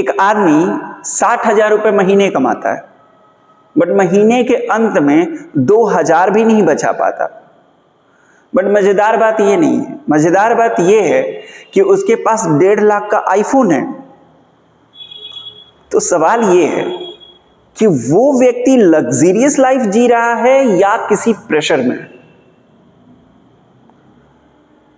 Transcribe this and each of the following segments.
एक आदमी 60,000 रुपये महीने कमाता है, बट महीने के अंत में 2,000 भी नहीं बचा पाता। बट मजेदार बात ये नहीं है, मजेदार बात ये है कि उसके पास 1.5 लाख का आईफोन है। तो सवाल ये है कि वो व्यक्ति लग्जरियस लाइफ जी रहा है या किसी प्रेशर में।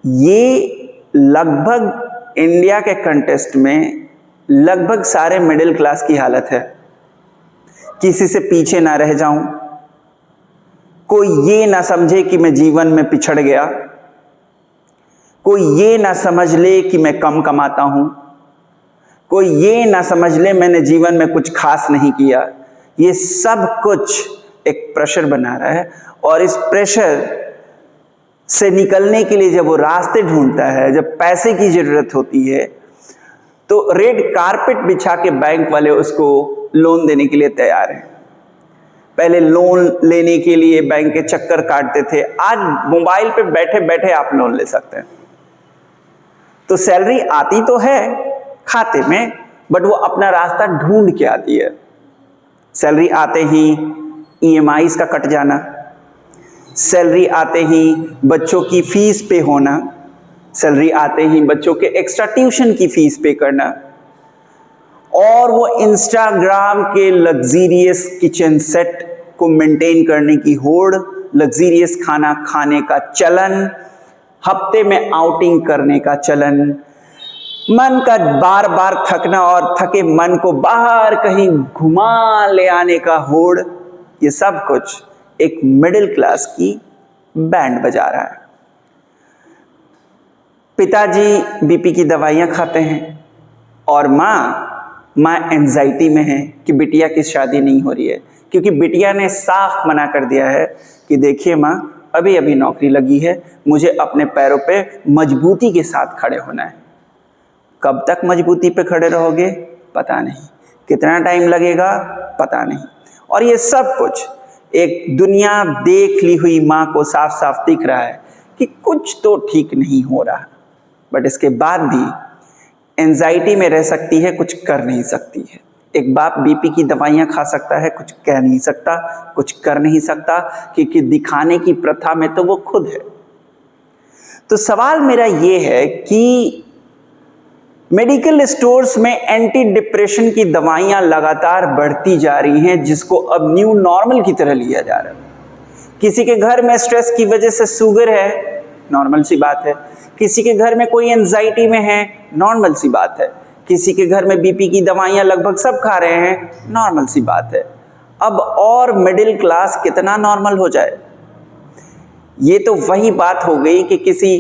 ये लगभग इंडिया के कंटेस्ट में लगभग सारे मिडिल क्लास की हालत है। किसी से पीछे ना रह जाऊं, कोई ये ना समझे कि मैं जीवन में पिछड़ गया, कोई ये ना समझ ले कि मैं कम कमाता हूं, कोई ये ना समझ ले मैंने जीवन में कुछ खास नहीं किया। ये सब कुछ एक प्रेशर बना रहा है, और इस प्रेशर से निकलने के लिए जब वो रास्ते ढूंढता है, जब पैसे की जरूरत होती है, तो रेड कारपेट बिछा के बैंक वाले उसको लोन देने के लिए तैयार हैं। पहले लोन लेने के लिए बैंक के चक्कर काटते थे, आज मोबाइल पे बैठे बैठे आप लोन ले सकते हैं। तो सैलरी आती तो है खाते में, बट वो अपना रास्ता ढूंढ के आती है। सैलरी आते ही EMIs का कट जाना, सैलरी आते ही बच्चों की फीस पे होना, सैलरी आते ही बच्चों के एक्स्ट्रा ट्यूशन की फीस पे करना, और वो इंस्टाग्राम के लग्जीरियस किचन सेट को मेंटेन करने की होड़, लग्जीरियस खाना खाने का चलन, हफ्ते में आउटिंग करने का चलन, मन का बार बार थकना और थके मन को बाहर कहीं घुमा ले आने का होड़। ये सब कुछ एक मिडिल क्लास की बैंड बजा रहा है। पिताजी बीपी की दवाइयां खाते हैं और माँ एंजाइटी में है कि बिटिया की शादी नहीं हो रही है, क्योंकि बिटिया ने साफ मना कर दिया है कि देखिए माँ, अभी अभी नौकरी लगी है, मुझे अपने पैरों पे मजबूती के साथ खड़े होना है। कब तक मजबूती पे खड़े रहोगे पता नहीं, कितना टाइम लगेगा पता नहीं। और ये सब कुछ एक दुनिया देख ली हुई माँ को साफ साफ दिख रहा है कि कुछ तो ठीक नहीं हो रहा, बट इसके बाद भी एंजाइटी में रह सकती है, कुछ कर नहीं सकती है। एक बाप बीपी की दवाइयाँ खा सकता है, कुछ कह नहीं सकता, कुछ कर नहीं सकता, क्योंकि दिखाने की प्रथा में तो वो खुद है। तो सवाल मेरा ये है कि मेडिकल स्टोर्स में एंटी डिप्रेशन की दवाइयाँ लगातार बढ़ती जा रही हैं, जिसको अब न्यू नॉर्मल की तरह लिया जा रहा है। किसी के घर में स्ट्रेस की वजह से शुगर है, नॉर्मल सी बात है। किसी के घर में कोई एंजाइटी में है, नॉर्मल सी बात है। किसी के घर में बीपी की दवाइयाँ लगभग सब खा रहे हैं, नॉर्मल सी बात है। अब और मिडिल क्लास कितना नॉर्मल हो जाए? ये तो वही बात हो गई कि किसी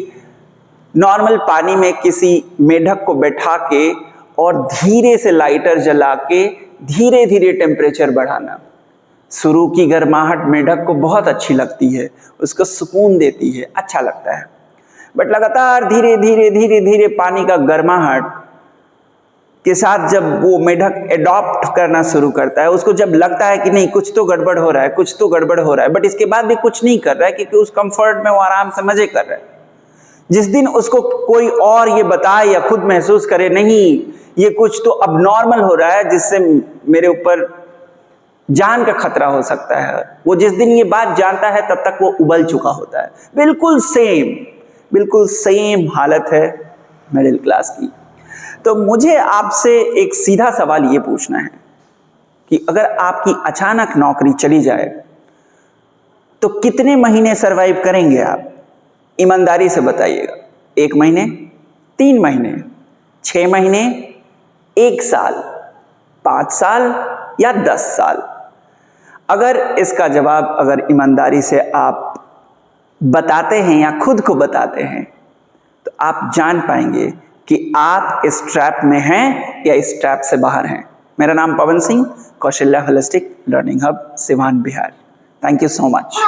नॉर्मल पानी में किसी मेढक को बैठा के और धीरे से लाइटर जला के धीरे धीरे टेम्परेचर बढ़ाना। शुरू की गर्माहट मेढक को बहुत अच्छी लगती है, उसको सुकून देती है, अच्छा लगता है। बट लगातार धीरे धीरे धीरे धीरे पानी का गर्माहट के साथ जब वो मेढक एडॉप्ट करना शुरू करता है, उसको जब लगता है कि नहीं कुछ तो गड़बड़ हो रहा है, कुछ तो गड़बड़ हो रहा है, बट इसके बाद भी कुछ नहीं कर रहा है, क्योंकि उस कंफर्ट में वो आराम से मजे कर रहा है। जिस दिन उसको कोई और ये बताए या खुद महसूस करे नहीं ये कुछ तो अब नॉर्मल हो रहा है, जिससे मेरे ऊपर जान का खतरा हो सकता है, वो जिस दिन ये बात जानता है तब तक वो उबल चुका होता है। बिल्कुल सेम हालत है मिडिल क्लास की। तो मुझे आपसे एक सीधा सवाल ये पूछना है कि अगर आपकी अचानक नौकरी चली जाए तो कितने महीने सरवाइव करेंगे आप? ईमानदारी से बताइएगा। 1 महीने, 3 महीने, 6 महीने, 1 साल, 5 साल या 10 साल? अगर इसका जवाब अगर ईमानदारी से आप बताते हैं या खुद को बताते हैं तो आप जान पाएंगे कि आप इस ट्रैप में हैं या इस ट्रैप से बाहर हैं। मेरा नाम Pawan Singh, Kaushalya holistic learning hub, Siwan, Bihar. Thank you so much.